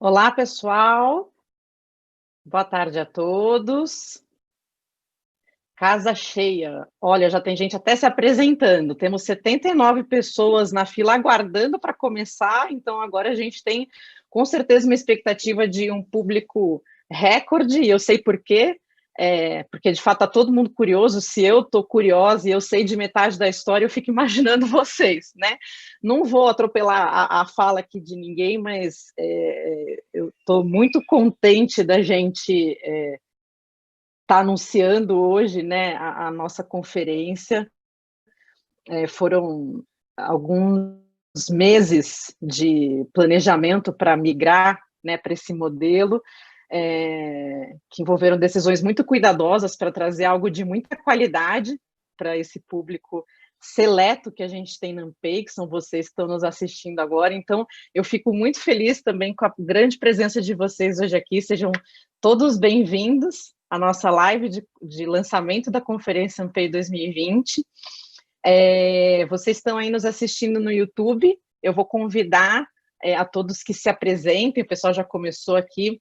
Olá, pessoal. Boa tarde a todos. Casa cheia. Olha, já tem gente até se apresentando. Temos 79 pessoas na fila aguardando para começar, então agora a gente tem com certeza uma expectativa de um público recorde, e eu sei por quê. Porque de fato está todo mundo curioso. Se eu estou curiosa e eu sei de metade da história, eu fico imaginando vocês, né? Não vou atropelar a fala aqui de ninguém, mas eu estou muito contente da gente estar anunciando hoje, né, a nossa conferência. Foram alguns meses de planejamento para migrar, né, para esse modelo, que envolveram decisões muito cuidadosas para trazer algo de muita qualidade para esse público seleto que a gente tem na Ampay, que são vocês que estão nos assistindo agora. Então, eu fico muito feliz também com a grande presença de vocês hoje aqui. Sejam todos bem-vindos à nossa live de lançamento da Conferência Ampay 2020. Vocês estão aí nos assistindo no YouTube. Eu vou convidar a todos que se apresentem. O pessoal já começou aqui,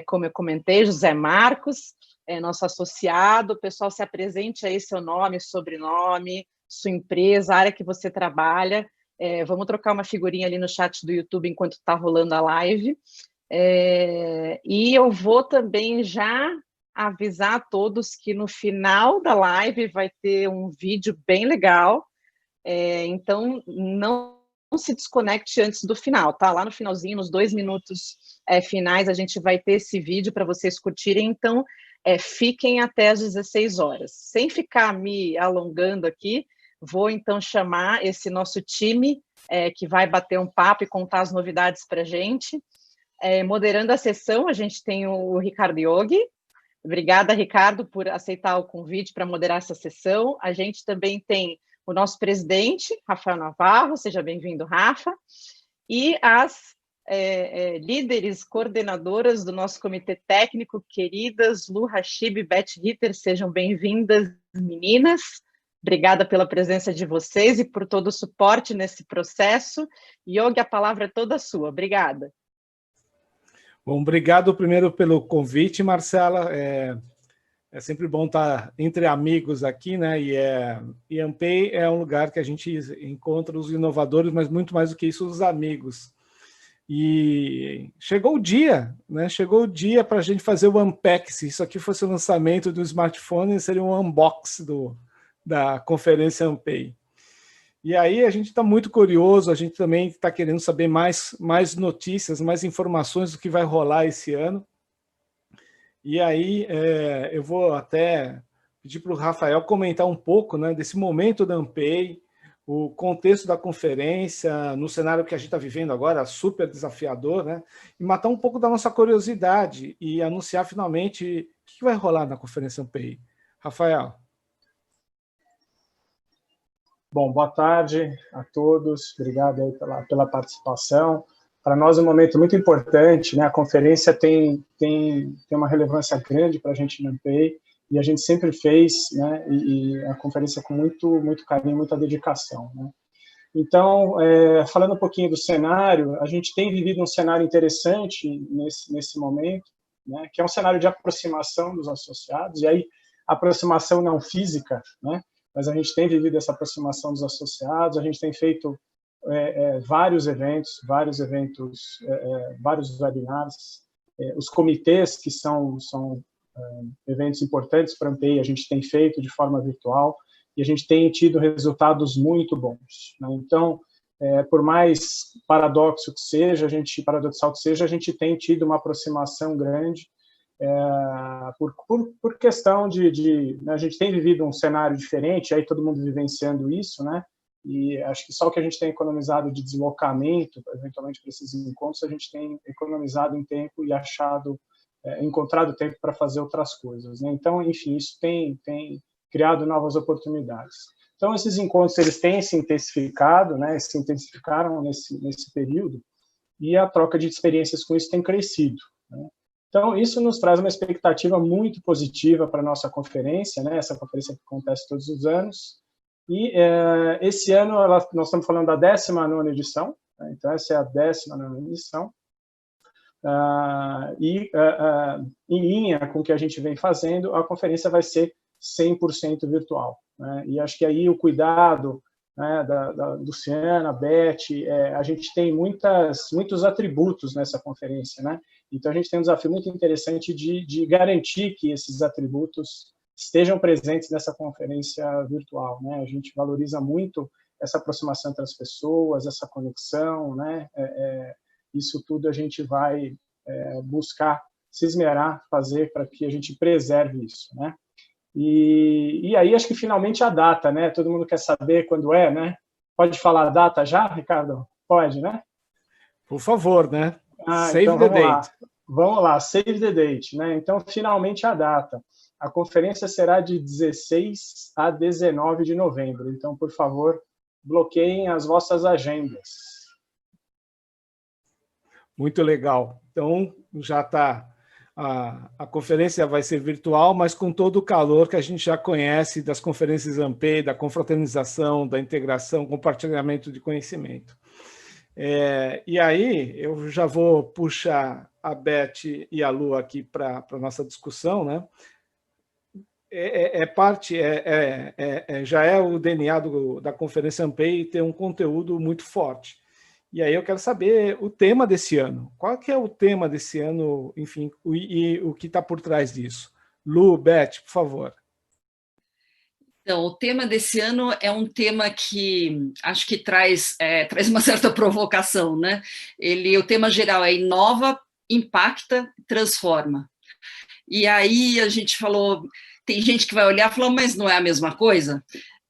como eu comentei, José Marcos, nosso associado. O pessoal se apresente aí, seu nome, sobrenome, sua empresa, a área que você trabalha. Vamos trocar uma figurinha ali no chat do YouTube enquanto está rolando a live. E eu vou também já avisar a todos que no final da live vai ter um vídeo bem legal, então não se desconecte antes do final, tá? Lá no finalzinho, nos 2 minutos finais, a gente vai ter esse vídeo para vocês curtirem, então fiquem até às 16 horas. Sem ficar me alongando aqui, vou então chamar esse nosso time que vai bater um papo e contar as novidades para a gente. Moderando a sessão, a gente tem o Ricardo Yogi. Obrigada, Ricardo, por aceitar o convite para moderar essa sessão. A gente também tem o nosso presidente, Rafael Navarro, seja bem-vindo, Rafa, e as líderes coordenadoras do nosso comitê técnico, queridas Lu Rashib e Beth Ritter, sejam bem-vindas, meninas. Obrigada pela presença de vocês e por todo o suporte nesse processo. Yogi, a palavra é toda sua. Obrigada. Bom, obrigado primeiro pelo convite, Marcela. É sempre bom estar entre amigos aqui, né? E Ampay é um lugar que a gente encontra os inovadores, mas muito mais do que isso, os amigos. E chegou o dia, né? Chegou o dia para a gente fazer o unpack. Se isso aqui fosse o lançamento do smartphone, seria um unbox da conferência Ampay. E aí a gente está muito curioso, a gente também está querendo saber mais notícias, mais informações do que vai rolar esse ano. E aí eu vou até pedir para o Rafael comentar um pouco, né, desse momento da Ampay, o contexto da conferência, no cenário que a gente está vivendo agora, super desafiador, né, e matar um pouco da nossa curiosidade e anunciar finalmente o que vai rolar na conferência Ampay. Rafael. Bom, boa tarde a todos, obrigado aí pela participação. Para nós é um momento muito importante, né? A conferência tem uma relevância grande para a gente na Ampay, e a gente sempre fez, né? E a conferência com muito carinho, muita dedicação, né? Então, falando um pouquinho do cenário, a gente tem vivido um cenário interessante nesse momento, né? Que é um cenário de aproximação dos associados, e aí aproximação não física, né? Mas a gente tem vivido essa aproximação dos associados, a gente tem feito vários eventos, vários webinars, os comitês, que são eventos importantes para a Ampay, a gente tem feito de forma virtual, e a gente tem tido resultados muito bons, né? Então, por mais paradoxal que seja, a gente tem tido uma aproximação grande, por questão né, a gente tem vivido um cenário diferente, aí todo mundo vivenciando isso, né? E acho que só o que a gente tem economizado de deslocamento, eventualmente para esses encontros, a gente tem economizado em tempo e encontrado tempo para fazer outras coisas, né? Então, enfim, isso tem criado novas oportunidades. Então, esses encontros eles têm se intensificado, né? Se intensificaram nesse período, e a troca de experiências com isso tem crescido, né? Então, isso nos traz uma expectativa muito positiva para a nossa conferência, né? Essa conferência que acontece todos os anos. E esse ano nós estamos falando da 19ª edição, né? Então essa é a 19ª edição. em linha com o que a gente vem fazendo, a conferência vai ser 100% virtual, né? E acho que aí o cuidado, né, da Luciana, Beth, a gente tem muitos atributos nessa conferência, né? Então a gente tem um desafio muito interessante de garantir que esses atributos estejam presentes nessa conferência virtual, né? A gente valoriza muito essa aproximação entre as pessoas, essa conexão, né? Isso tudo a gente vai buscar se esmerar, fazer para que a gente preserve isso, né? E aí acho que finalmente a data, né? Todo mundo quer saber quando é, né? Pode falar a data já, Ricardo? Pode, né? Por favor, né? Save então, the date. Vamos lá, save the date, né? Então, finalmente a data. A conferência será de 16 a 19 de novembro. Então, por favor, bloqueiem as vossas agendas. Muito legal. Então, já está... A conferência vai ser virtual, mas com todo o calor que a gente já conhece das conferências AMPEI, da confraternização, da integração, compartilhamento de conhecimento. E aí, eu já vou puxar a Beth e a Lu aqui para a nossa discussão, né? Já é o DNA da conferência AMPEI ter um conteúdo muito forte. E aí eu quero saber o tema desse ano. Qual que é o tema desse ano, enfim, e o que está por trás disso? Lu, Beth, por favor. Então, o tema desse ano é um tema que acho que traz uma certa provocação, né? O tema geral é inova, impacta, transforma. E aí a gente falou, tem gente que vai olhar e falar, mas não é a mesma coisa?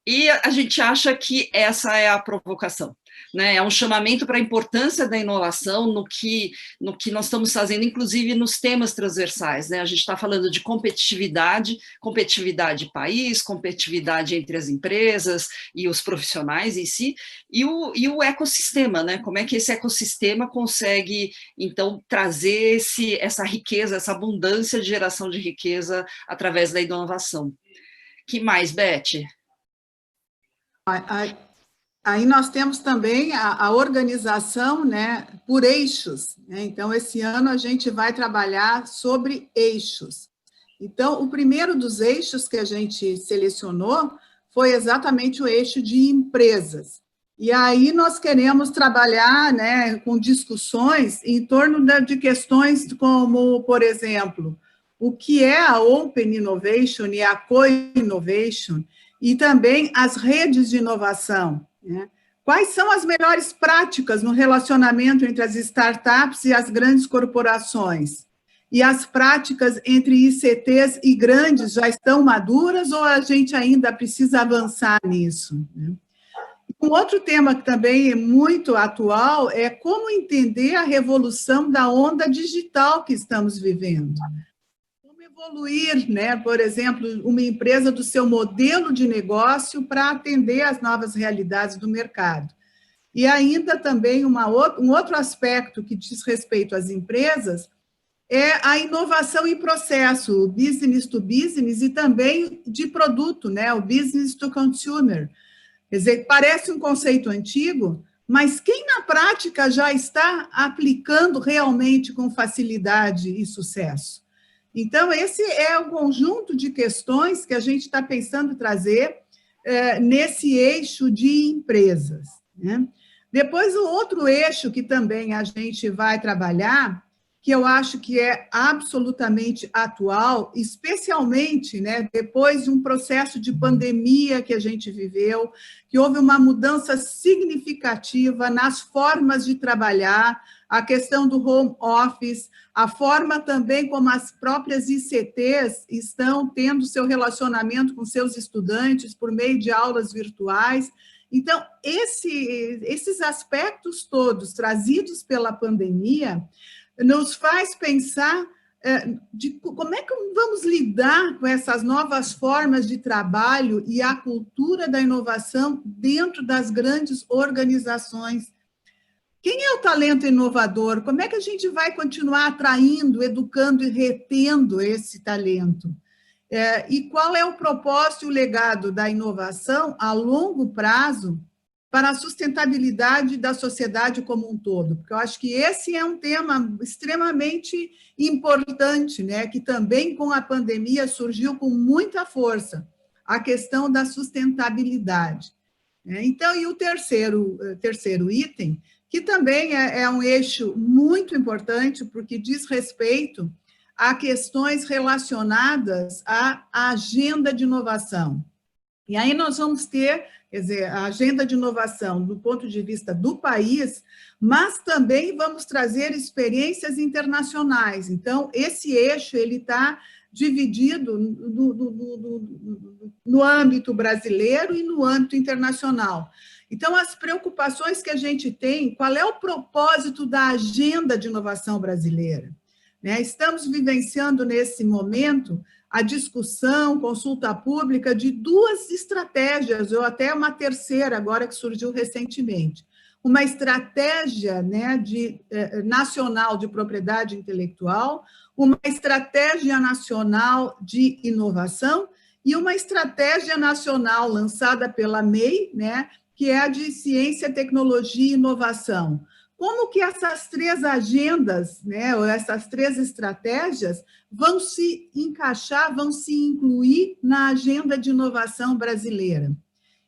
E a gente acha que essa é a provocação, né? É um chamamento para a importância da inovação no que nós estamos fazendo, inclusive nos temas transversais, né? A gente está falando de competitividade país, competitividade entre as empresas e os profissionais em si, e o ecossistema, né? Como é que esse ecossistema consegue, então, trazer essa riqueza, essa abundância de geração de riqueza através da inovação. Que mais, Beth? Aí nós temos também a organização, né, por eixos, né? Então, esse ano a gente vai trabalhar sobre eixos. Então, o primeiro dos eixos que a gente selecionou foi exatamente o eixo de empresas. E aí nós queremos trabalhar, né, com discussões em torno de questões como, por exemplo, o que é a Open Innovation e a Co-Innovation, e também as redes de inovação, né? Quais são as melhores práticas no relacionamento entre as startups e as grandes corporações? E as práticas entre ICTs e grandes já estão maduras ou a gente ainda precisa avançar nisso, né? Um outro tema que também é muito atual é como entender a revolução da onda digital que estamos vivendo. Evoluir, né, por exemplo, uma empresa do seu modelo de negócio para atender às novas realidades do mercado. E ainda também um outro aspecto que diz respeito às empresas é a inovação em processo, o business to business e também de produto, né, o business to consumer. Quer dizer, parece um conceito antigo, mas quem na prática já está aplicando realmente com facilidade e sucesso? Então, esse é o conjunto de questões que a gente está pensando trazer nesse eixo de empresas, né? Depois, o outro eixo que também a gente vai trabalhar, que eu acho que é absolutamente atual, especialmente, né, depois de um processo de pandemia que a gente viveu, que houve uma mudança significativa nas formas de trabalhar, a questão do home office, a forma também como as próprias ICTs estão tendo seu relacionamento com seus estudantes por meio de aulas virtuais. Então, esses aspectos todos trazidos pela pandemia nos faz pensar de como é que vamos lidar com essas novas formas de trabalho e a cultura da inovação dentro das grandes organizações. Quem é o talento inovador? Como é que a gente vai continuar atraindo, educando e retendo esse talento? E qual é o propósito e o legado da inovação a longo prazo para a sustentabilidade da sociedade como um todo, porque eu acho que esse é um tema extremamente importante, né, que também com a pandemia surgiu com muita força, a questão da sustentabilidade. Então, e o terceiro item, que também é um eixo muito importante, porque diz respeito a questões relacionadas à agenda de inovação. E aí nós vamos ter, quer dizer, a agenda de inovação do ponto de vista do país, mas também vamos trazer experiências internacionais. Então, esse eixo ele está dividido no âmbito brasileiro e no âmbito internacional. Então, as preocupações que a gente tem, qual é o propósito da agenda de inovação brasileira? Estamos vivenciando nesse momento a discussão, consulta pública de duas estratégias, ou até uma terceira agora que surgiu recentemente. Uma estratégia nacional de propriedade intelectual, uma estratégia nacional de inovação e uma estratégia nacional lançada pela MEI, que é a de ciência, tecnologia e inovação. Como que essas três agendas, ou essas três estratégias vão se encaixar, vão se incluir na agenda de inovação brasileira?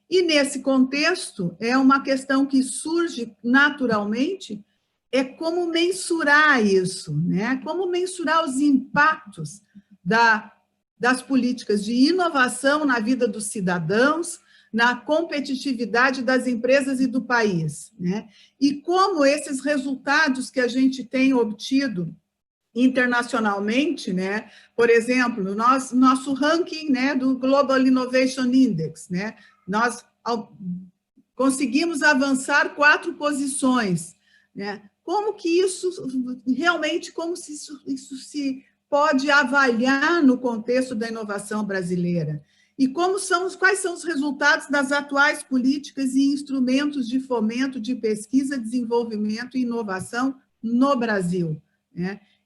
E, nesse contexto, é uma questão que surge naturalmente, é como mensurar isso, como mensurar os impactos das políticas de inovação na vida dos cidadãos, na competitividade das empresas e do país, e como esses resultados que a gente tem obtido internacionalmente, por exemplo, nosso ranking do Global Innovation Index, nós conseguimos avançar 4 posições, como que isso realmente, como se isso se pode avaliar no contexto da inovação brasileira? E quais são os resultados das atuais políticas e instrumentos de fomento de pesquisa, desenvolvimento e inovação no Brasil?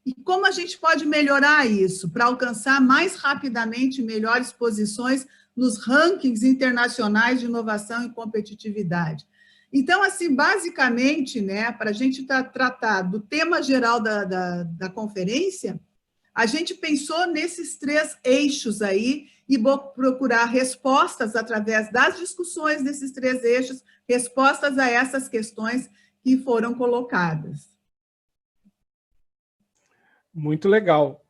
E como a gente pode melhorar isso para alcançar mais rapidamente melhores posições nos rankings internacionais de inovação e competitividade? Então, assim, basicamente, para a gente tratar do tema geral da conferência, a gente pensou nesses 3 eixos aí e procurar respostas através das discussões desses 3 eixos, respostas a essas questões que foram colocadas. Muito legal.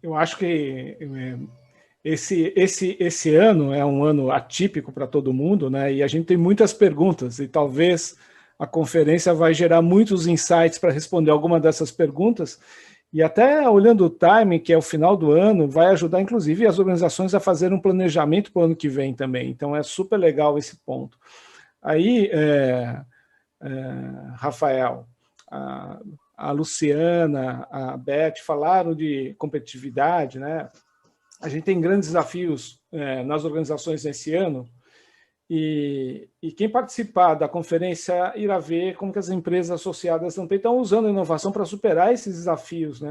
Eu acho que esse ano é um ano atípico para todo mundo, e a gente tem muitas perguntas, e talvez a conferência vai gerar muitos insights para responder alguma dessas perguntas. E até olhando o timing, que é o final do ano, vai ajudar, inclusive, as organizações a fazer um planejamento para o ano que vem também. Então, é super legal esse ponto. Aí, Rafael, a Luciana, a Beth falaram de competitividade, A gente tem grandes desafios nas organizações nesse ano, e quem participar da conferência irá ver como que as empresas associadas também estão usando a inovação para superar esses desafios,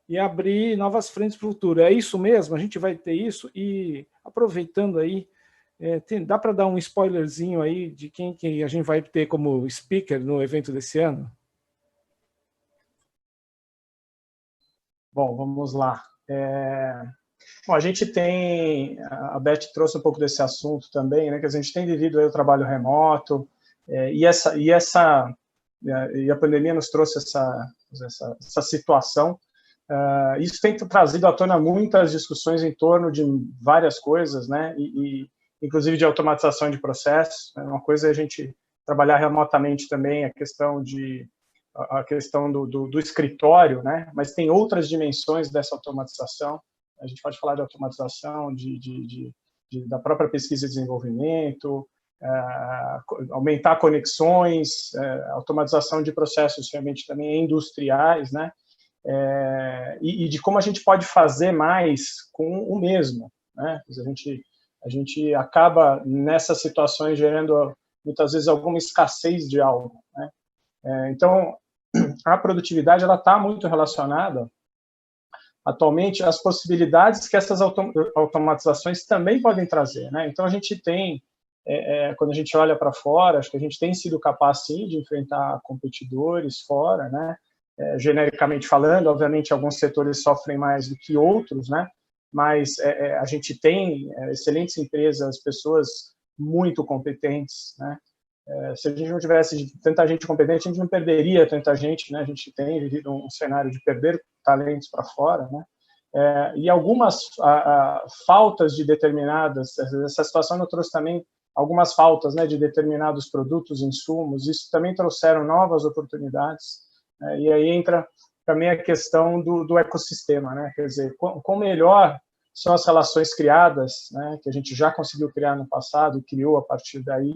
e abrir novas frentes para o futuro. É isso mesmo? A gente vai ter isso? E aproveitando aí, dá para dar um spoilerzinho aí de quem que a gente vai ter como speaker no evento desse ano? Bom, vamos lá. Bom, a gente tem, a Beth trouxe um pouco desse assunto também, que a gente tem vivido aí o trabalho remoto, e a pandemia nos trouxe essa situação. Isso tem trazido à tona muitas discussões em torno de várias coisas, e inclusive de automatização de processos. Uma coisa é a gente trabalhar remotamente também, a questão do escritório, mas tem outras dimensões dessa automatização. A gente pode falar de automatização da própria pesquisa e desenvolvimento, aumentar conexões, automatização de processos realmente também industriais, e de como a gente pode fazer mais com o mesmo. A gente acaba, nessas situações, gerando, muitas vezes, alguma escassez de algo. Então, a produtividade está muito relacionada atualmente as possibilidades que essas automatizações também podem trazer. Então, a gente tem quando a gente olha para fora, acho que a gente tem sido capaz, sim, de enfrentar competidores fora, né? Genericamente falando, obviamente, alguns setores sofrem mais do que outros, né? Mas a gente tem excelentes empresas, pessoas muito competentes, né? Se a gente não tivesse tanta gente competente, a gente não perderia tanta gente, né? A gente tem vivido um cenário de perder talentos para fora, né? E algumas faltas de determinadas, essa situação nos trouxe também algumas faltas, né, de determinados produtos, insumos, isso também trouxeram novas oportunidades, né? E aí entra também a questão do ecossistema, né? Quer dizer, quão melhor são as relações criadas, né, que a gente já conseguiu criar no passado e criou a partir daí,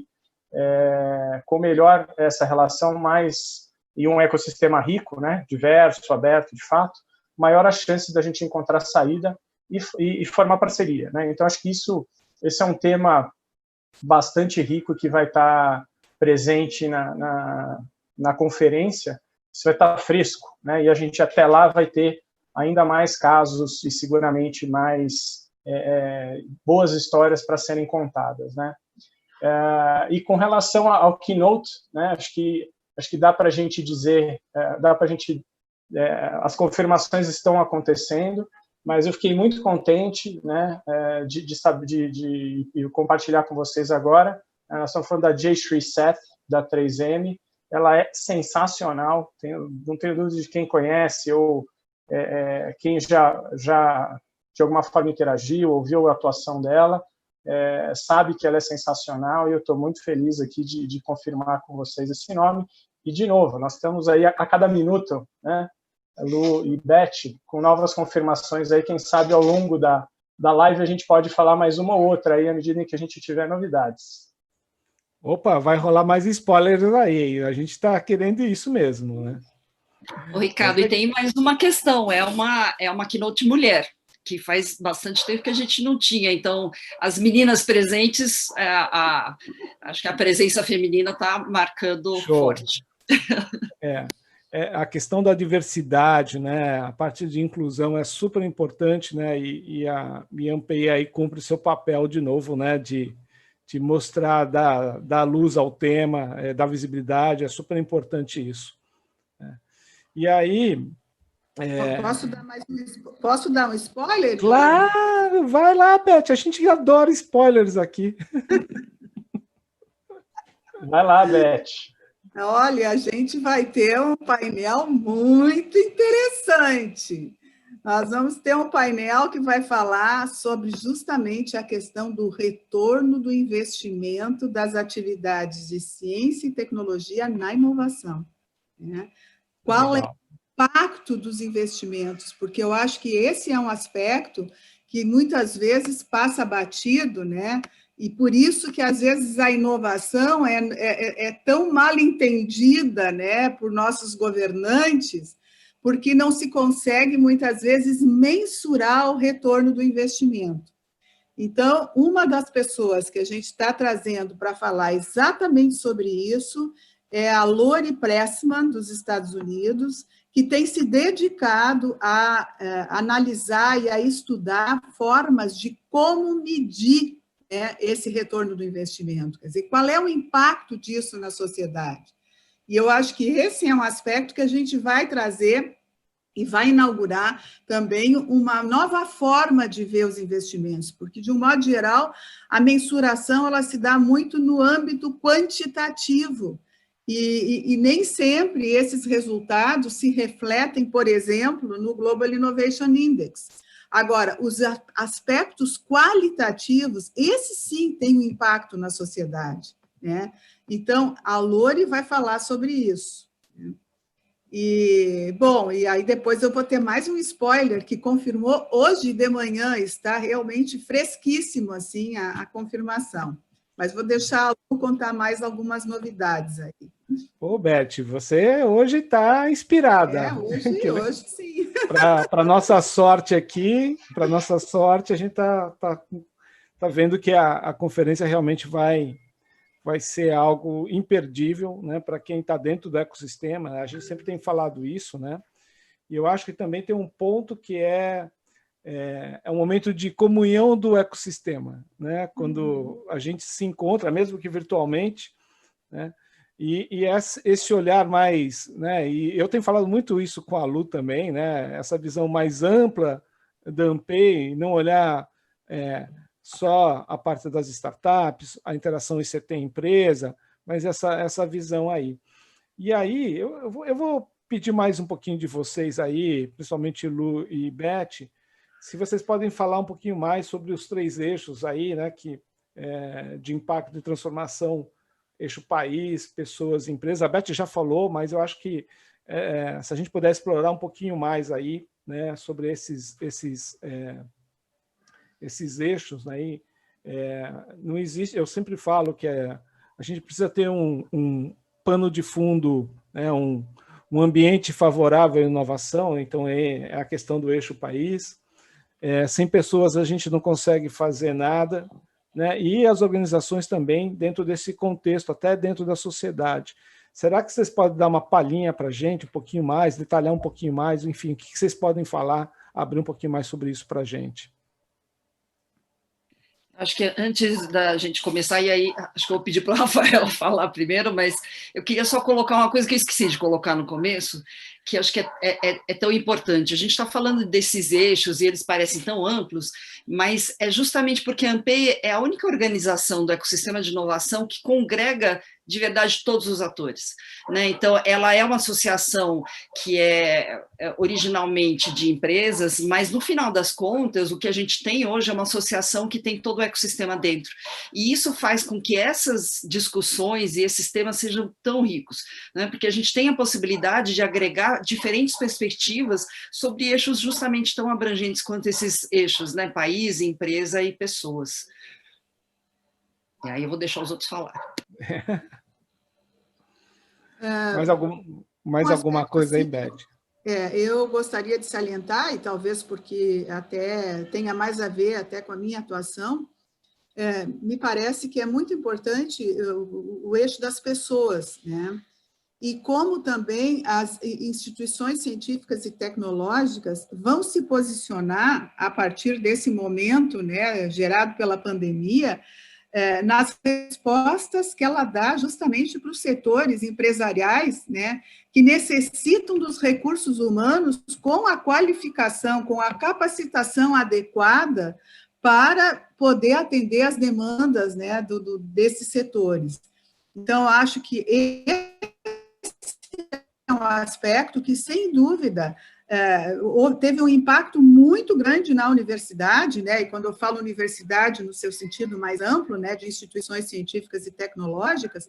com melhor essa relação, mais e um ecossistema rico, né, diverso, aberto, de fato, maior a chance da gente encontrar saída e formar parceria, né? Então, acho que esse é um tema bastante rico que vai estar presente na conferência, isso vai estar fresco, né? E a gente até lá vai ter ainda mais casos e seguramente mais boas histórias para serem contadas, né? E com relação ao keynote, né, acho que dá para a gente dizer, as confirmações estão acontecendo, mas eu fiquei muito contente, né, de compartilhar com vocês agora. Nós estamos falando da Jayshree Seth, da 3M, ela é sensacional, não tenho dúvida de quem conhece ou quem já de alguma forma interagiu, ouviu a atuação dela, sabe que ela é sensacional, e eu estou muito feliz aqui de confirmar com vocês esse nome. E, de novo, nós estamos aí a cada minuto, né, Lu e Beth, com novas confirmações aí, quem sabe ao longo da live a gente pode falar mais uma ou outra aí, à medida em que a gente tiver novidades. Opa, vai rolar mais spoilers aí, a gente está querendo isso mesmo, né? Ô, Ricardo, e tem mais uma questão, é uma keynote mulher, que faz bastante tempo que a gente não tinha, então as meninas presentes, acho que a presença feminina está marcando forte. A questão da diversidade, né, a parte de inclusão é super importante, né, e a Ampay aí cumpre seu papel de novo, né, de mostrar, dar luz ao tema, dar visibilidade, é super importante isso. E aí... Posso dar um spoiler? Claro, vai lá, Beth, a gente adora spoilers aqui. Vai lá, Beth. Olha, a gente vai ter um painel muito interessante. Nós vamos ter um painel que vai falar sobre justamente a questão do retorno do investimento das atividades de ciência e tecnologia na inovação, né? Qual é o impacto dos investimentos? Porque eu acho que esse é um aspecto que muitas vezes passa batido, né? E por isso que, às vezes, a inovação é tão mal entendida, né, por nossos governantes, porque não se consegue, muitas vezes, mensurar o retorno do investimento. Então, uma das pessoas que a gente está trazendo para falar exatamente sobre isso é a Lori Pressman, dos Estados Unidos, que tem se dedicado a analisar e a estudar formas de como medir esse retorno do investimento. Quer dizer, qual é o impacto disso na sociedade? E eu acho que esse é um aspecto que a gente vai trazer e vai inaugurar também uma nova forma de ver os investimentos, porque, de um modo geral, a mensuração ela se dá muito no âmbito quantitativo, e nem sempre esses resultados se refletem, por exemplo, no Global Innovation Index. Agora, os aspectos qualitativos, esses sim têm um impacto na sociedade, né? Então, a Lori vai falar sobre isso. E, bom, e aí depois eu vou ter mais um spoiler que confirmou hoje de manhã, está realmente fresquíssimo, assim, a confirmação. Mas vou deixar a Lu contar mais algumas novidades aí. Ô, Beth, você hoje está inspirada. Hoje sim. Para nossa sorte aqui, a gente está vendo que a conferência realmente vai ser algo imperdível, né, para quem está dentro do ecossistema. A gente sempre tem falado isso, né? E eu acho que também tem um ponto que é é um momento de comunhão do ecossistema, né? Quando a gente se encontra, mesmo que virtualmente, né? E esse olhar mais, né? E eu tenho falado muito isso com a Lu também, né? Essa visão mais ampla da Ampay, não olhar só a parte das startups, a interação ICT-empresa, mas essa visão aí. E aí, eu vou pedir mais um pouquinho de vocês aí, principalmente Lu e Beth, se vocês podem falar um pouquinho mais sobre os 3 eixos aí, né, de impacto e transformação, eixo país, pessoas, empresas. A Beth já falou, mas eu acho que se a gente puder explorar um pouquinho mais aí, né, sobre esses eixos aí, não existe. Eu sempre falo que a gente precisa ter um pano de fundo, né, um ambiente favorável à inovação. Então é a questão do eixo país. Sem pessoas a gente não consegue fazer nada, né? E as organizações também dentro desse contexto, até dentro da sociedade. Será que vocês podem dar uma palhinha para a gente, um pouquinho mais, detalhar um pouquinho mais, enfim, o que vocês podem falar, abrir um pouquinho mais sobre isso para a gente? Acho que antes da gente começar, e aí acho que eu vou pedir para o Rafael falar primeiro, mas eu queria só colocar uma coisa que eu esqueci de colocar no começo, que acho que é tão importante. A gente está falando desses eixos e eles parecem tão amplos, mas é justamente porque a Ampay é a única organização do ecossistema de inovação que congrega de verdade todos os atores, né? Então, ela é uma associação que é originalmente de empresas, mas no final das contas, o que a gente tem hoje é uma associação que tem todo o ecossistema dentro. E isso faz com que essas discussões e esses temas sejam tão ricos, né? Porque a gente tem a possibilidade de agregar diferentes perspectivas sobre eixos justamente tão abrangentes quanto esses eixos, né? País, empresa e pessoas. E aí eu vou deixar os outros falar. Mais alguma coisa aí, Beth? Eu gostaria de salientar, e talvez porque até tenha mais a ver até com a minha atuação, me parece que é muito importante o eixo das pessoas, né? E como também as instituições científicas e tecnológicas vão se posicionar a partir desse momento, né, gerado pela pandemia, nas respostas que ela dá justamente para os setores empresariais, né, que necessitam dos recursos humanos com a qualificação, com a capacitação adequada para poder atender as demandas, né, desses setores. Então, acho que esse é um aspecto que, sem dúvida, teve um impacto muito grande na universidade, né? E quando eu falo universidade no seu sentido mais amplo, né, de instituições científicas e tecnológicas,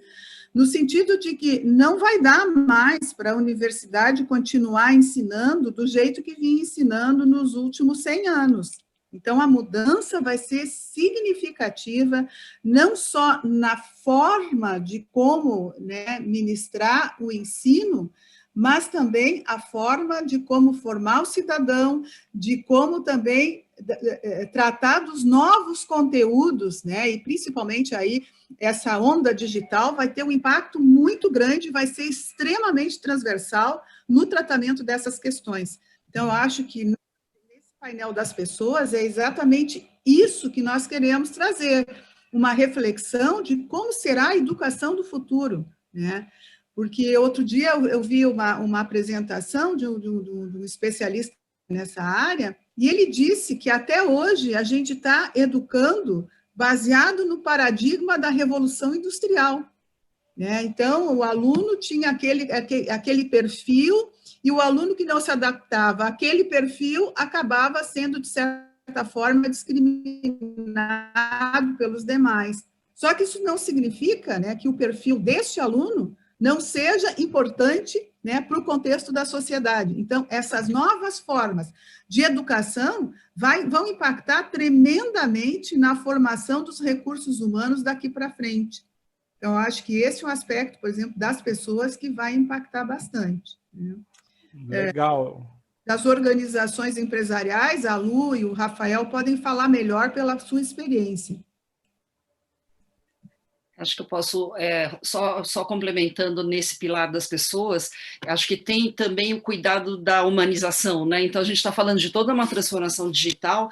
no sentido de que não vai dar mais para a universidade continuar ensinando do jeito que vinha ensinando nos últimos 100 anos. Então, a mudança vai ser significativa, não só na forma de como, né, ministrar o ensino, mas também a forma de como formar o cidadão, de como também tratar dos novos conteúdos, né? E principalmente aí essa onda digital vai ter um impacto muito grande, vai ser extremamente transversal no tratamento dessas questões. Então, eu acho que nesse painel das pessoas é exatamente isso que nós queremos trazer, uma reflexão de como será a educação do futuro, né? Porque outro dia eu vi uma apresentação de um especialista nessa área, e ele disse que até hoje a gente está educando baseado no paradigma da Revolução Industrial, né? Então, o aluno tinha aquele perfil, e o aluno que não se adaptava àquele perfil acabava sendo, de certa forma, discriminado pelos demais. Só que isso não significa, né, que o perfil deste aluno não seja importante, né, para o contexto da sociedade. Então, essas novas formas de educação vão impactar tremendamente na formação dos recursos humanos daqui para frente. Então, eu acho que esse é um aspecto, por exemplo, das pessoas que vai impactar bastante, né? Legal. Das organizações empresariais, a Lu e o Rafael podem falar melhor pela sua experiência. Acho que eu posso, só complementando nesse pilar das pessoas, acho que tem também o cuidado da humanização, né? Então, a gente está falando de toda uma transformação digital,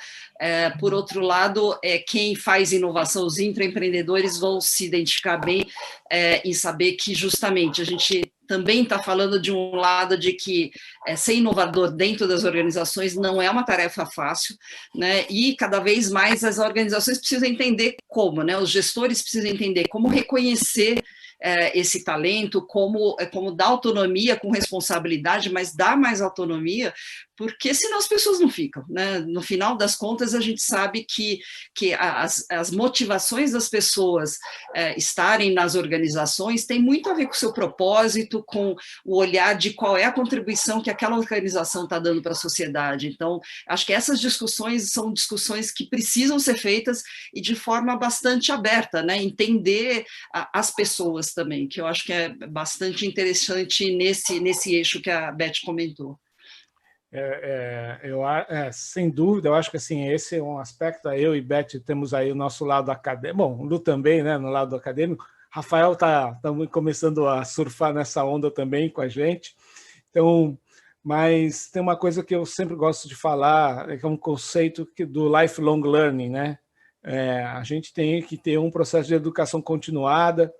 por outro lado, quem faz inovação, os intraempreendedores vão se identificar bem em saber que, justamente, a gente também está falando de um lado de que ser inovador dentro das organizações não é uma tarefa fácil, né? E cada vez mais as organizações precisam entender como, né? Os gestores precisam entender como reconhecer esse talento, como dar autonomia com responsabilidade, mas dar mais autonomia, porque senão as pessoas não ficam, né? No final das contas, a gente sabe que as motivações das pessoas estarem nas organizações tem muito a ver com o seu propósito, com o olhar de qual é a contribuição que aquela organização está dando para a sociedade. Então, acho que essas discussões são discussões que precisam ser feitas e de forma bastante aberta, né? Entender as pessoas também, que eu acho que é bastante interessante nesse eixo que a Beth comentou. Sem dúvida, eu acho que assim, esse é um aspecto. Eu e Beth temos aí o nosso lado acadêmico, bom, o Lu também, né, no lado acadêmico. Rafael está começando a surfar nessa onda também com a gente. Então, mas tem uma coisa que eu sempre gosto de falar, que é um conceito do lifelong learning, né? A gente tem que ter um processo de educação continuada,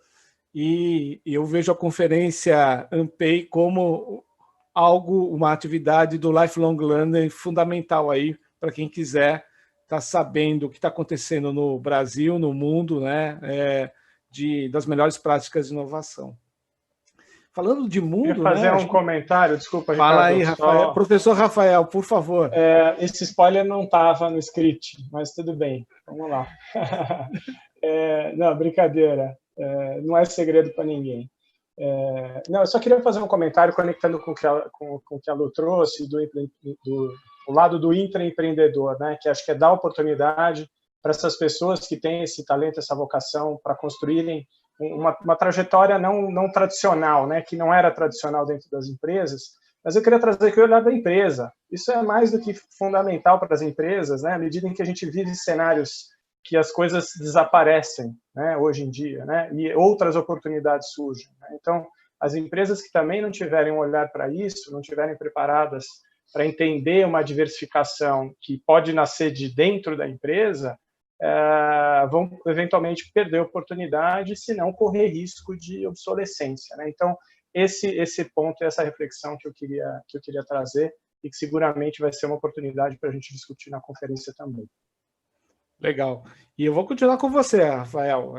e eu vejo a conferência Ampay como uma atividade do lifelong learning fundamental aí para quem quiser estar sabendo o que está acontecendo no Brasil, no mundo, né, das melhores práticas de inovação. Falando de mundo... Queria fazer um comentário, desculpa, Ricardo. Fala aí, Rafael. Professor Rafael, por favor. Esse spoiler não estava no script, mas tudo bem, vamos lá. Não, brincadeira. Não é segredo para ninguém. Não, eu só queria fazer um comentário conectando com o que a Lu trouxe, do lado do intraempreendedor, né, que acho que é dar oportunidade para essas pessoas que têm esse talento, essa vocação, para construírem uma trajetória não tradicional, né, que não era tradicional dentro das empresas, mas eu queria trazer aqui o olhar da empresa. Isso é mais do que fundamental para as empresas, né, à medida em que a gente vive cenários que as coisas desaparecem, né, hoje em dia, né, e outras oportunidades surgem, né? Então, as empresas que também não tiverem um olhar para isso, não tiverem preparadas para entender uma diversificação que pode nascer de dentro da empresa, vão eventualmente perder oportunidade, se não correr risco de obsolescência, né? Então, esse ponto e essa reflexão que eu queria trazer, e que seguramente vai ser uma oportunidade para a gente discutir na conferência também. Legal. E eu vou continuar com você, Rafael.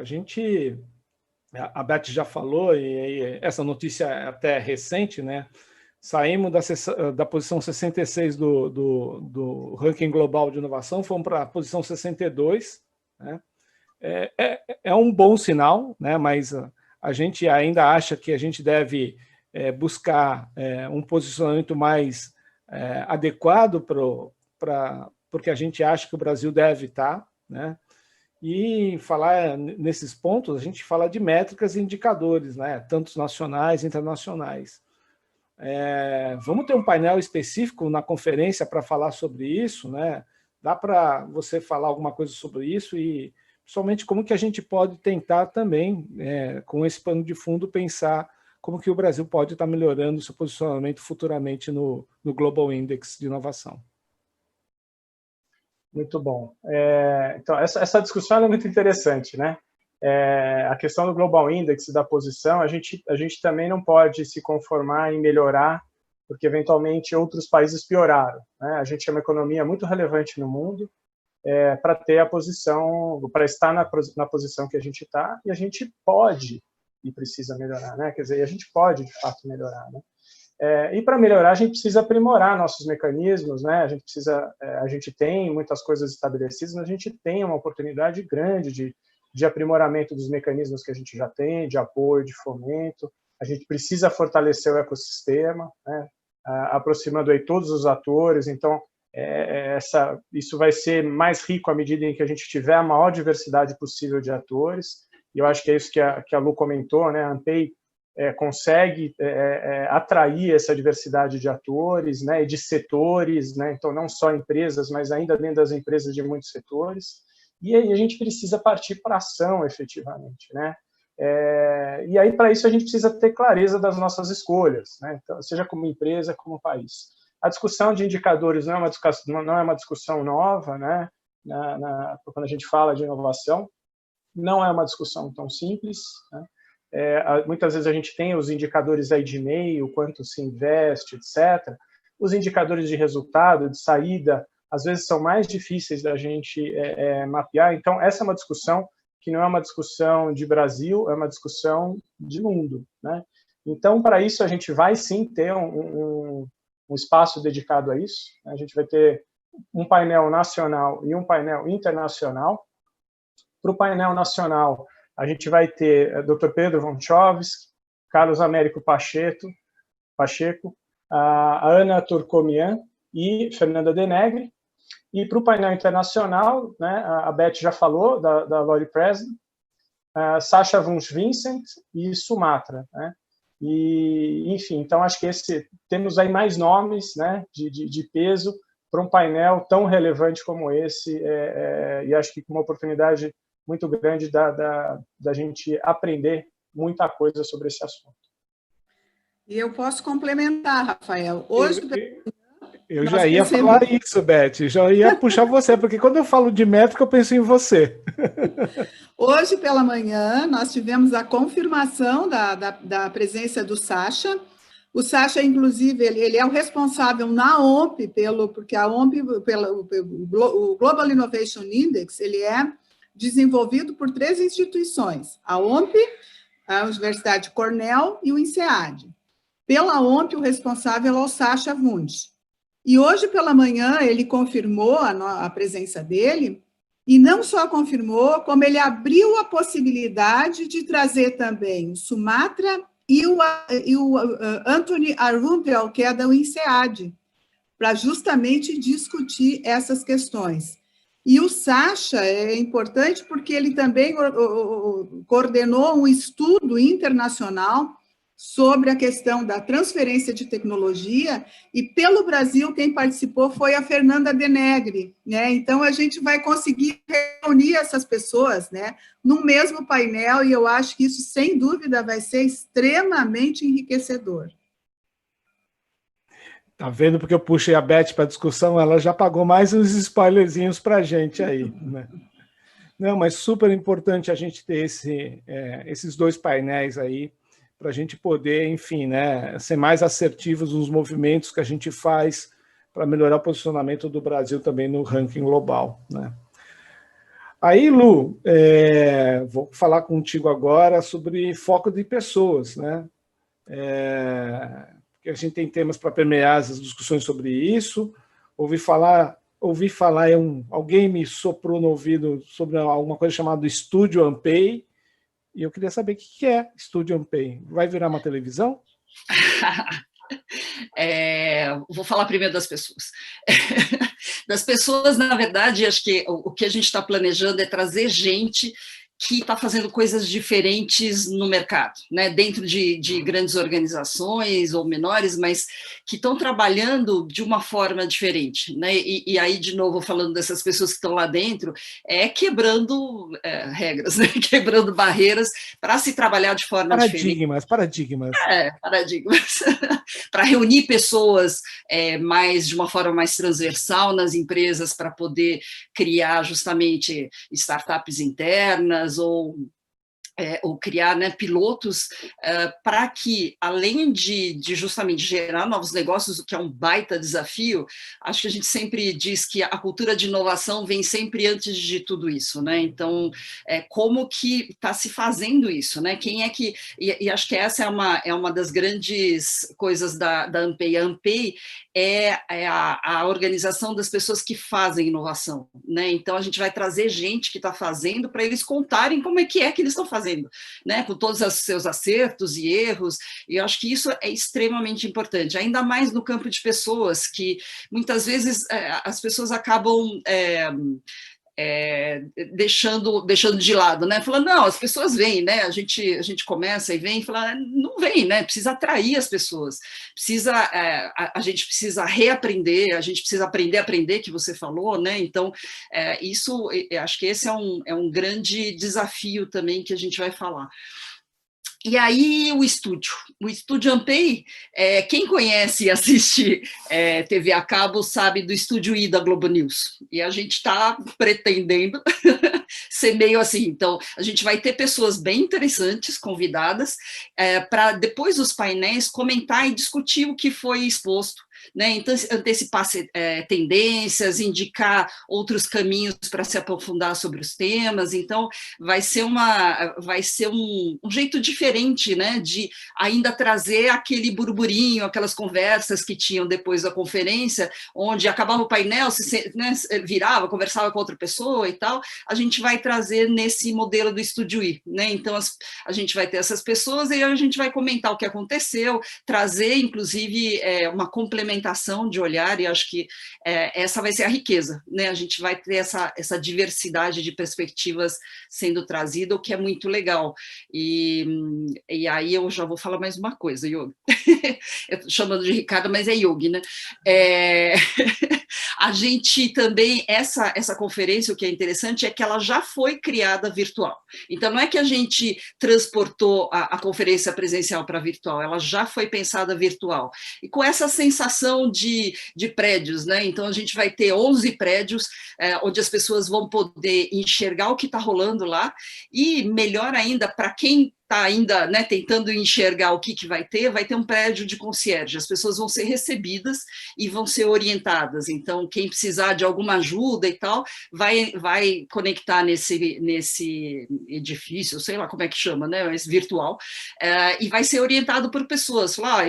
A Beth já falou, e essa notícia é até recente, né? Saímos da posição 66 do ranking global de inovação, fomos para a posição 62, né? É um bom sinal, né? Mas a gente ainda acha que a gente deve buscar um posicionamento mais adequado porque a gente acha que o Brasil deve estar, né? E falar nesses pontos, a gente fala de métricas e indicadores, né? Tanto nacionais, internacionais. Vamos ter um painel específico na conferência para falar sobre isso, né? Dá para você falar alguma coisa sobre isso e, principalmente, como que a gente pode tentar também, com esse pano de fundo, pensar como que o Brasil pode estar melhorando seu posicionamento futuramente no Global Index de Inovação. Muito bom. Então, essa discussão é muito interessante, né? A questão do Global Index, da posição, a gente também não pode se conformar em melhorar, porque eventualmente outros países pioraram, né? A gente é uma economia muito relevante no mundo para ter a posição, para estar na posição que a gente está, e a gente pode e precisa melhorar, né? Quer dizer, a gente pode, de fato, melhorar, né? E para melhorar, a gente precisa aprimorar nossos mecanismos, né? A gente tem muitas coisas estabelecidas, mas a gente tem uma oportunidade grande de aprimoramento dos mecanismos que a gente já tem, de apoio, de fomento. A gente precisa fortalecer o ecossistema, né? Aproximando aí todos os atores. Então, isso vai ser mais rico à medida em que a gente tiver a maior diversidade possível de atores. E eu acho que é isso que a Lu comentou, né? A Ampay consegue atrair essa diversidade de atores, né, e de setores, né? Então não só empresas, mas ainda dentro das empresas de muitos setores, e aí a gente precisa partir para a ação efetivamente, né? E aí, para isso, a gente precisa ter clareza das nossas escolhas, né? Então, seja como empresa, como país. A discussão de indicadores não é uma discussão nova, né? Quando a gente fala de inovação, não é uma discussão tão simples, né? Muitas vezes a gente tem os indicadores aí de e-mail, quanto se investe, etc. Os indicadores de resultado, de saída, às vezes são mais difíceis da gente mapear. Então, essa é uma discussão que não é uma discussão de Brasil, é uma discussão de mundo, né? Então, para isso, a gente vai sim ter um espaço dedicado a isso. A gente vai ter um painel nacional e um painel internacional. Para o painel nacional, a gente vai ter Dr. Pedro Vonchovski, Carlos Américo Pacheco, a Ana Turcomian e Fernanda Denegri. E para o painel internacional, né, a Beth já falou, da Lori Presley, Sasha Wunsch Vincent e Sumatra, né? E, enfim, então acho que temos aí mais nomes, né, de peso para um painel tão relevante como esse, e acho que com uma oportunidade muito grande da gente aprender muita coisa sobre esse assunto. E eu posso complementar, Rafael. Hoje, eu já ia falar isso, Beth, já ia puxar você, porque quando eu falo de métrica, eu penso em você. Hoje pela manhã, nós tivemos a confirmação da presença do Sasha. O Sasha, inclusive, ele é o responsável na OMP, porque a OMP, o Global Innovation Index, ele é desenvolvido por 3 instituições, a OMP, a Universidade Cornell e o INSEAD. Pela OMP, o responsável é o Sasha Wunsch. E hoje pela manhã ele confirmou a presença dele, e não só confirmou, como ele abriu a possibilidade de trazer também o Sumatra e o Anthony Arumpel, que é da INSEAD, para justamente discutir essas questões. E o Sasha é importante porque ele também coordenou um estudo internacional sobre a questão da transferência de tecnologia, e pelo Brasil quem participou foi a Fernanda Denegri, né? Então a gente vai conseguir reunir essas pessoas, né, no mesmo painel, e eu acho que isso sem dúvida vai ser extremamente enriquecedor. Tá vendo? Porque eu puxei a Beth para a discussão, ela já pagou mais uns spoilerzinhos para a gente aí, né? Não, mas super importante a gente ter esses 2 painéis aí, para a gente poder, enfim, né, ser mais assertivos nos movimentos que a gente faz para melhorar o posicionamento do Brasil também no ranking global, né? Aí, Lu, vou falar contigo agora sobre foco de pessoas, né? Porque a gente tem temas para permear as discussões sobre isso. Ouvi falar, alguém me soprou no ouvido sobre alguma coisa chamada Studio Ampay, e eu queria saber o que é Studio Ampay. Vai virar uma televisão? Vou falar primeiro das pessoas. Das pessoas, na verdade, acho que o que a gente está planejando é trazer gente que está fazendo coisas diferentes no mercado, né? Dentro de grandes organizações ou menores, mas que estão trabalhando de uma forma diferente, né? E aí, de novo, falando dessas pessoas que estão lá dentro, quebrando regras, né? Quebrando barreiras para se trabalhar de forma diferente. Paradigmas. Paradigmas. Para reunir pessoas de uma forma mais transversal nas empresas, para poder criar justamente startups internas, ou criar, né, pilotos para que, além de justamente gerar novos negócios, o que é um baita desafio, acho que a gente sempre diz que a cultura de inovação vem sempre antes de tudo isso, né? Então, como que está se fazendo isso, né? Quem é que... E acho que essa é uma das grandes coisas da Ampay. A Ampay é a organização das pessoas que fazem inovação, né? Então, a gente vai trazer gente que está fazendo para eles contarem como é que eles estão fazendo, né, com todos os seus acertos e erros, e eu acho que isso é extremamente importante, ainda mais no campo de pessoas, que muitas vezes as pessoas acabam deixando de lado, né? Falando, não, as pessoas vêm, né? A gente começa e vem e fala, não vem, né? Precisa atrair as pessoas, a gente precisa reaprender, a gente precisa aprender, que você falou, né? Então, isso, acho que esse é um grande desafio também que a gente vai falar. E aí o Estúdio Ampei, quem conhece e assiste TV a cabo sabe do Estúdio I da Globo News, e a gente está pretendendo ser meio assim, então a gente vai ter pessoas bem interessantes, convidadas, para depois dos painéis comentar e discutir o que foi exposto, né? Então, antecipar tendências, indicar outros caminhos para se aprofundar sobre os temas. Então, vai ser um jeito diferente, né, de ainda trazer aquele burburinho, aquelas conversas que tinham depois da conferência, onde acabava o painel, virava, conversava com outra pessoa e tal. A gente vai trazer nesse modelo do Estúdio I, né? Então, a gente vai ter essas pessoas e a gente vai comentar o que aconteceu, trazer, inclusive, uma complementação de olhar, e acho que essa vai ser a riqueza, né? A gente vai ter essa diversidade de perspectivas sendo trazida, o que é muito legal. E aí eu já vou falar mais uma coisa, Yogi. Eu tô chamando de Ricardo, mas é Yogi, né? A gente também, essa conferência, o que é interessante é que ela já foi criada virtual. Então, não é que a gente transportou a conferência presencial para virtual, ela já foi pensada virtual. E com essa sensação de prédios, né? Então, a gente vai ter 11 prédios, onde as pessoas vão poder enxergar o que está rolando lá, e melhor ainda, para quem está ainda, né, tentando enxergar o que vai ter um prédio de concierge, as pessoas vão ser recebidas e vão ser orientadas, então quem precisar de alguma ajuda e tal, vai conectar nesse edifício, sei lá como é que chama, né, esse virtual, e vai ser orientado por pessoas, falar,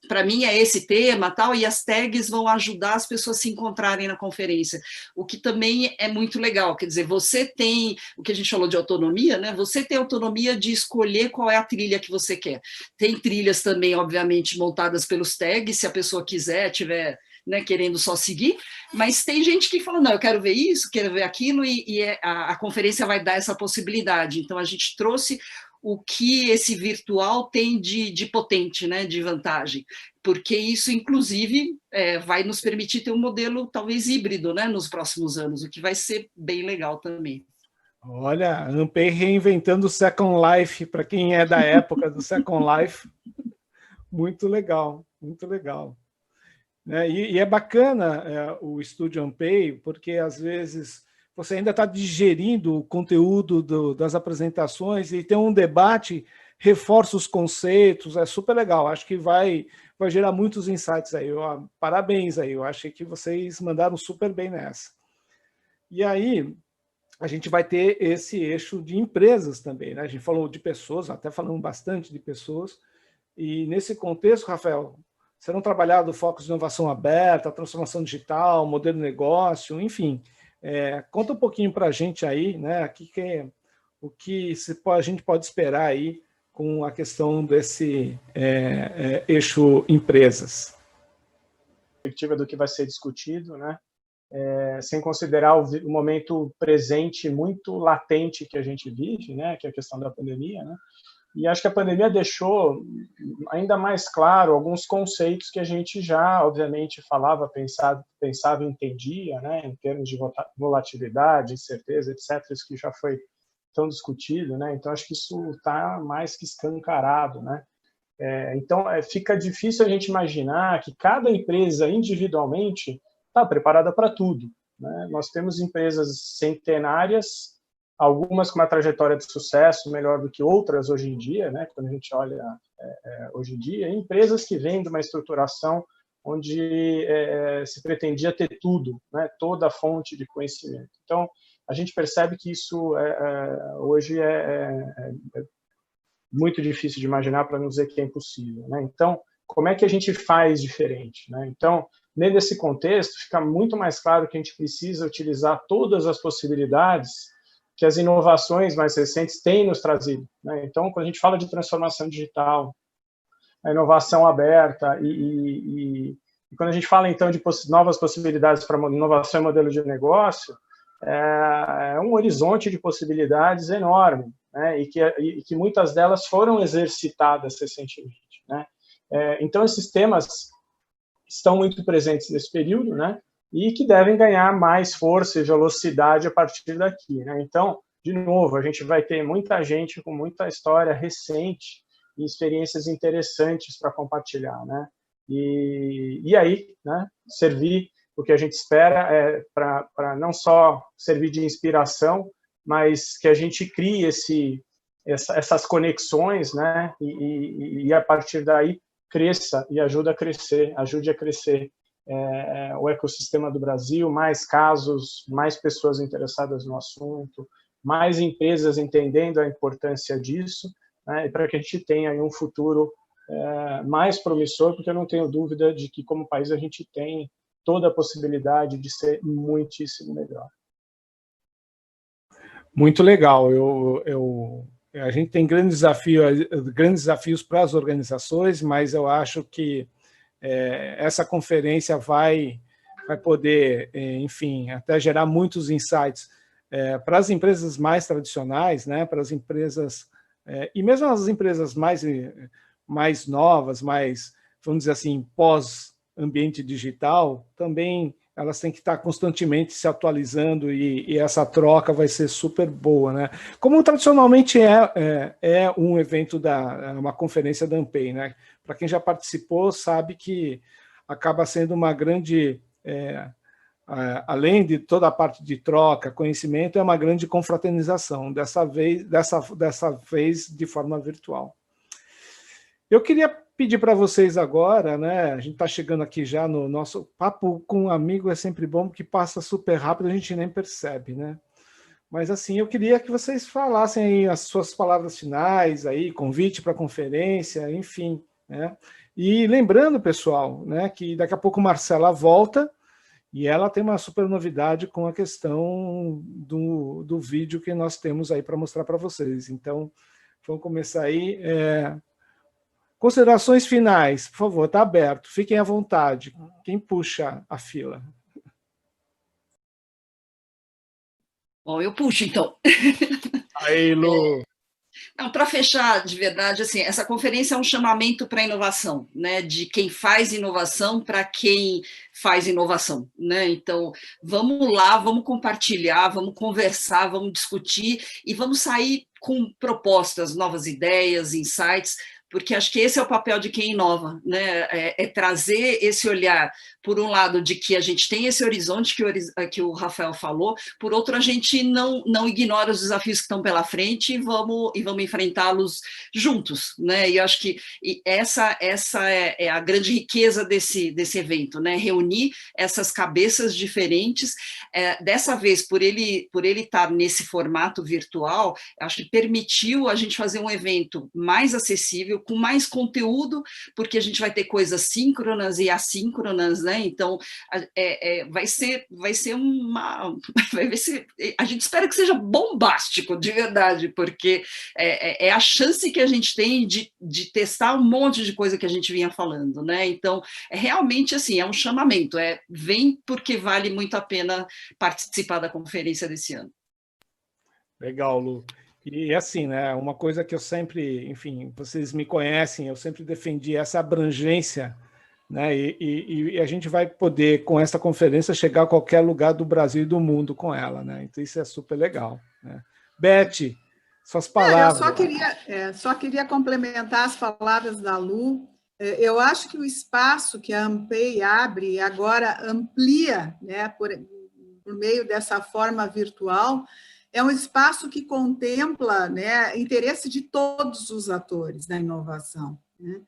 para mim é esse tema, tal, e as tags vão ajudar as pessoas a se encontrarem na conferência, o que também é muito legal, quer dizer, você tem, o que a gente falou de autonomia, né, você tem autonomia de escolher qual é a trilha que você quer. Tem trilhas também, obviamente, montadas pelos tags, se a pessoa quiser, tiver, né, querendo só seguir, mas tem gente que fala, não, eu quero ver isso, quero ver aquilo, e a conferência vai dar essa possibilidade. Então, a gente trouxe o que esse virtual tem de potente, né, de vantagem, porque isso, inclusive, vai nos permitir ter um modelo, talvez, híbrido, né, nos próximos anos, o que vai ser bem legal também. Olha, Ampei reinventando o Second Life, para quem é da época do Second Life, muito legal, muito legal. E é bacana o Estúdio Ampei, porque às vezes você ainda está digerindo o conteúdo das apresentações e tem um debate, reforça os conceitos, é super legal, acho que vai gerar muitos insights aí. Parabéns aí, eu achei que vocês mandaram super bem nessa. E aí, a gente vai ter esse eixo de empresas também, né? A gente falou de pessoas, até falamos bastante de pessoas, e nesse contexto, Rafael, serão trabalhados focos de inovação aberta, transformação digital, modelo de negócio, enfim. Conta um pouquinho para a gente aí, né? O que a gente pode esperar aí com a questão desse eixo empresas. Perspectiva do que vai ser discutido, né? Sem considerar o momento presente muito latente que a gente vive, né, que é a questão da pandemia, né? E acho que a pandemia deixou ainda mais claro alguns conceitos que a gente já, obviamente, pensava e entendia, né, em termos de volatilidade, incerteza, etc., isso que já foi tão discutido, né? Então, acho que isso está mais que escancarado, né? Então, fica difícil a gente imaginar que cada empresa individualmente está preparada para tudo, né? Nós temos empresas centenárias, algumas com uma trajetória de sucesso melhor do que outras hoje em dia, né? Quando a gente olha hoje em dia, empresas que vêm de uma estruturação onde se pretendia ter tudo, né? Toda a fonte de conhecimento. Então, a gente percebe que isso hoje é muito difícil de imaginar, para não dizer que é impossível, né? Então, como é que a gente faz diferente, né? Então, nesse contexto, fica muito mais claro que a gente precisa utilizar todas as possibilidades que as inovações mais recentes têm nos trazido, né? Então, quando a gente fala de transformação digital, a inovação aberta e quando a gente fala, então, de novas possibilidades para inovação e modelo de negócio, é um horizonte de possibilidades enorme, né? E que muitas delas foram exercitadas recentemente, né? Então, esses temas estão muito presentes nesse período, né? E que devem ganhar mais força e velocidade a partir daqui, né? Então, de novo, a gente vai ter muita gente com muita história recente e experiências interessantes para compartilhar, né? E aí, né, servir o que a gente espera para não só servir de inspiração, mas que a gente crie essas conexões, né? E a partir daí cresça e ajude a crescer o ecossistema do Brasil, mais casos, mais pessoas interessadas no assunto, mais empresas entendendo a importância disso, né, para que a gente tenha aí um futuro mais promissor, porque eu não tenho dúvida de que, como país, a gente tem toda a possibilidade de ser muitíssimo melhor. Muito legal. A gente tem grandes desafios para as organizações, mas eu acho que essa conferência vai poder, enfim, até gerar muitos insights para as empresas mais tradicionais, né, para as empresas, e mesmo as empresas mais novas, mais, vamos dizer assim, pós-ambiente digital, também elas têm que estar constantemente se atualizando e essa troca vai ser super boa, né? Como tradicionalmente é um evento uma conferência da ANPEI, né? Para quem já participou, sabe que acaba sendo uma grande, além de toda a parte de troca, conhecimento, é uma grande confraternização, dessa vez de forma virtual. Eu queria pedir para vocês agora, né? A gente está chegando aqui já no nosso papo com um amigo, é sempre bom, porque passa super rápido, a gente nem percebe, né? Mas assim, eu queria que vocês falassem aí as suas palavras finais, aí, convite para a conferência, enfim, né? E lembrando, pessoal, né, que daqui a pouco Marcela volta e ela tem uma super novidade com a questão do vídeo que nós temos aí para mostrar para vocês. Então, vamos começar aí. Considerações finais, por favor, está aberto, fiquem à vontade. Quem puxa a fila? Bom, eu puxo, então. Aí, Lu. Para fechar, de verdade, assim, essa conferência é um chamamento para a inovação, né? De quem faz inovação para quem faz inovação, né? Então, vamos lá, vamos compartilhar, vamos conversar, vamos discutir e vamos sair com propostas, novas ideias, insights, porque acho que esse é o papel de quem inova, né? É trazer esse olhar, por um lado, de que a gente tem esse horizonte que o Rafael falou, por outro, a gente não ignora os desafios que estão pela frente e vamos enfrentá-los juntos, né? E eu acho que essa é a grande riqueza desse evento, né? Reunir essas cabeças diferentes. Dessa vez, por ele estar nesse formato virtual, acho que permitiu a gente fazer um evento mais acessível, com mais conteúdo, porque a gente vai ter coisas síncronas e assíncronas, né? Então, vai ser a gente espera que seja bombástico, de verdade, porque é a chance que a gente tem de testar um monte de coisa que a gente vinha falando, né? Então, realmente assim, é um chamamento, vem porque vale muito a pena participar da conferência desse ano. Legal, Lu. E assim, né, uma coisa que eu sempre, enfim, vocês me conhecem, eu sempre defendi essa abrangência, né, e a gente vai poder, com essa conferência, chegar a qualquer lugar do Brasil e do mundo com ela, né, então isso é super legal, né. Beth, suas palavras. Eu só queria complementar as palavras da Lu. Eu acho que o espaço que a ANPEI abre e agora amplia, né, por meio dessa forma virtual, é um espaço que contempla, né, interesse de todos os atores da inovação, né?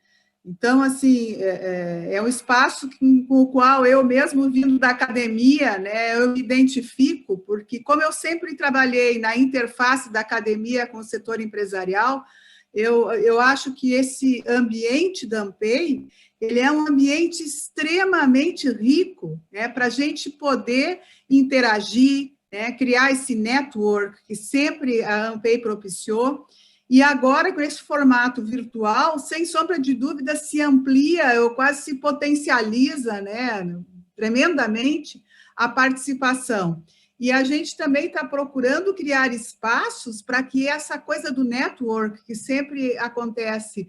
Então, assim, é um espaço com o qual eu mesmo, vindo da academia, né, eu me identifico, porque como eu sempre trabalhei na interface da academia com o setor empresarial, eu acho que esse ambiente da ANPEI, ele é um ambiente extremamente rico, né, para a gente poder interagir, né, criar esse network que sempre a ANPEI propiciou, e agora, com esse formato virtual, sem sombra de dúvida, se amplia, ou quase se potencializa, né, tremendamente a participação. E a gente também está procurando criar espaços para que essa coisa do network, que sempre acontece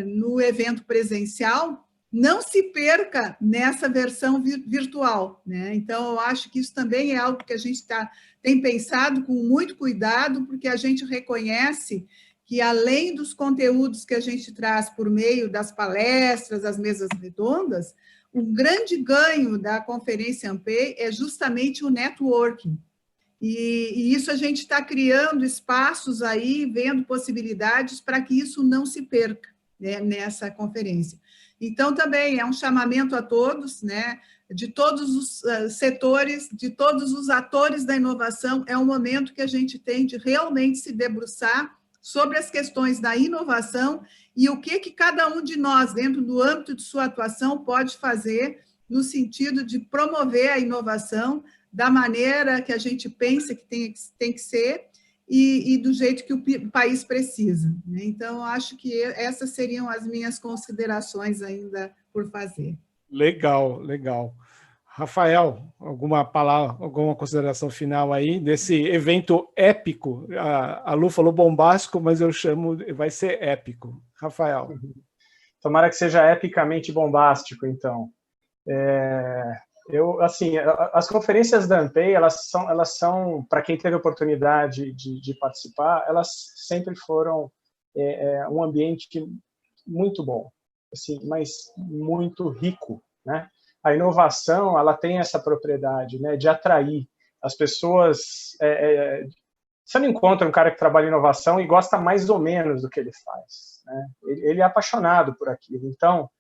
no evento presencial, não se perca nessa versão virtual, né? Então, eu acho que isso também é algo que a gente tem pensado com muito cuidado, porque a gente reconhece que, além dos conteúdos que a gente traz por meio das palestras, das mesas redondas, o grande ganho da Conferência AMPEI é justamente o networking. E isso a gente está criando espaços aí, vendo possibilidades para que isso não se perca, né, nessa conferência. Então, também é um chamamento a todos, né, de todos os setores, de todos os atores da inovação. É um momento que a gente tem de realmente se debruçar sobre as questões da inovação e o que cada um de nós, dentro do âmbito de sua atuação, pode fazer no sentido de promover a inovação da maneira que a gente pensa que tem que ser e do jeito que o país precisa. Então, acho que essas seriam as minhas considerações ainda por fazer. Legal, legal. Rafael, alguma palavra, alguma consideração final aí desse evento épico? A Lu falou bombástico, mas eu chamo, vai ser épico. Rafael. Tomara que seja epicamente bombástico, então. Assim, as conferências da AMPEI, elas são, para quem teve a oportunidade de participar, elas sempre foram um ambiente muito bom, assim, mas muito rico, né? A inovação, ela tem essa propriedade, né, de atrair as pessoas. Você não encontra um cara que trabalha em inovação e gosta mais ou menos do que ele faz, né? Ele é apaixonado por aquilo. Então,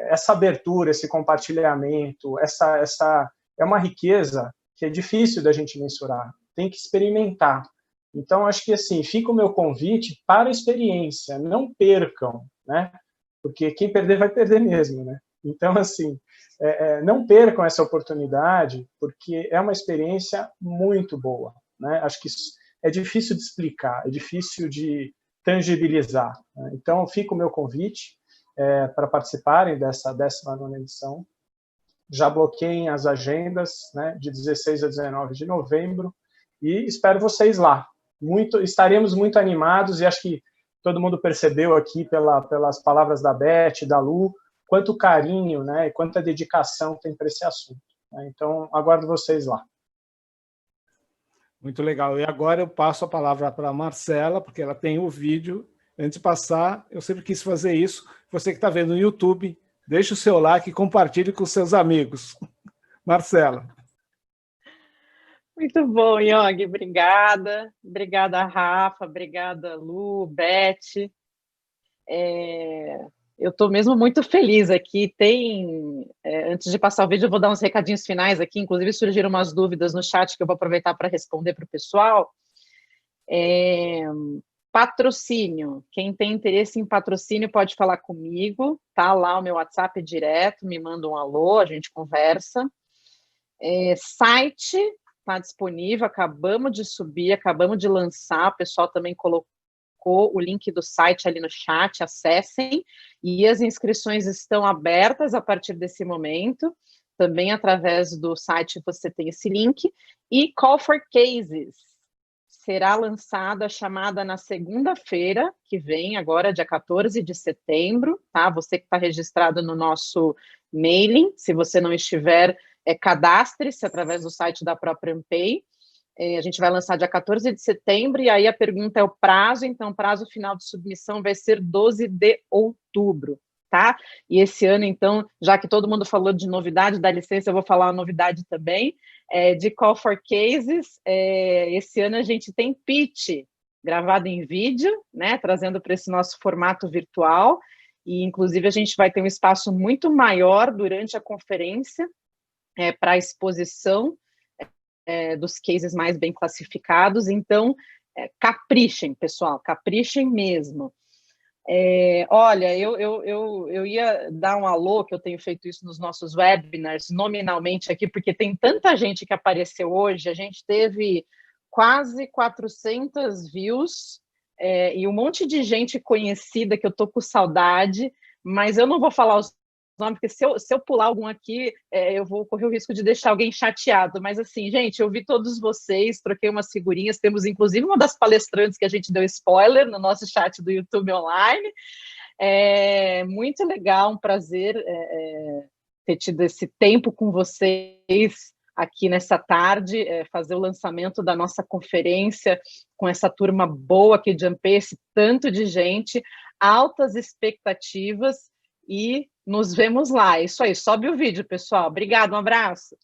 essa abertura, esse compartilhamento, essa é uma riqueza que é difícil da gente mensurar. Tem que experimentar. Então, acho que assim, fica o meu convite para a experiência. Não percam, né? Porque quem perder vai perder mesmo, né? Então, assim, não percam essa oportunidade, porque é uma experiência muito boa, né? Acho que isso é difícil de explicar, é difícil de tangibilizar, né? Então, fica o meu convite para participarem dessa 19ª edição. Já bloqueiem as agendas, né, de 16 a 19 de novembro, e espero vocês lá. Estaremos muito animados, e acho que todo mundo percebeu aqui pelas palavras da Beth, da Lu, quanto carinho, né, e quanta dedicação tem para esse assunto, né? Então, aguardo vocês lá. Muito legal. E agora eu passo a palavra para a Marcela, porque ela tem o vídeo. Antes de passar, eu sempre quis fazer isso. Você que está vendo no YouTube, deixe o seu like e compartilhe com seus amigos. Marcela. Muito bom, Yogi. Obrigada. Obrigada, Rafa. Obrigada, Lu, Beth. Eu estou mesmo muito feliz aqui. Antes de passar o vídeo, eu vou dar uns recadinhos finais aqui. Inclusive, surgiram umas dúvidas no chat que eu vou aproveitar para responder para o pessoal. Patrocínio. Quem tem interesse em patrocínio pode falar comigo. Tá lá o meu WhatsApp direto, me manda um alô, a gente conversa. Site está disponível, acabamos de subir, acabamos de lançar, o pessoal também colocou o link do site ali no chat, acessem, e as inscrições estão abertas a partir desse momento, também através do site você tem esse link, e Call for Cases, será lançada a chamada na segunda-feira, que vem agora, dia 14 de setembro, tá? Você que está registrado no nosso mailing, se você não estiver, cadastre-se através do site da própria AMPEI. A gente vai lançar dia 14 de setembro, e aí a pergunta é o prazo, então o prazo final de submissão vai ser 12 de outubro, tá? E esse ano, então, já que todo mundo falou de novidade, dá licença, eu vou falar uma novidade também, de Call for Cases. Esse ano a gente tem pitch gravado em vídeo, né, trazendo para esse nosso formato virtual, e inclusive a gente vai ter um espaço muito maior durante a conferência para a exposição dos cases mais bem classificados. Então, caprichem, pessoal, caprichem mesmo. Olha, eu ia dar um alô, que eu tenho feito isso nos nossos webinars, nominalmente aqui, porque tem tanta gente que apareceu hoje, a gente teve quase 400 views, e um monte de gente conhecida que eu tô com saudade, mas eu não vou falar os nomes, porque se eu pular algum aqui, eu vou correr o risco de deixar alguém chateado. Mas, assim, gente, eu vi todos vocês, troquei umas figurinhas, temos, inclusive, uma das palestrantes que a gente deu spoiler no nosso chat do YouTube online. Muito legal, um prazer ter tido esse tempo com vocês aqui nessa tarde, fazer o lançamento da nossa conferência com essa turma boa aqui de Ampere, esse tanto de gente, altas expectativas, e nos vemos lá. É isso aí, sobe o vídeo, pessoal. Obrigada, um abraço.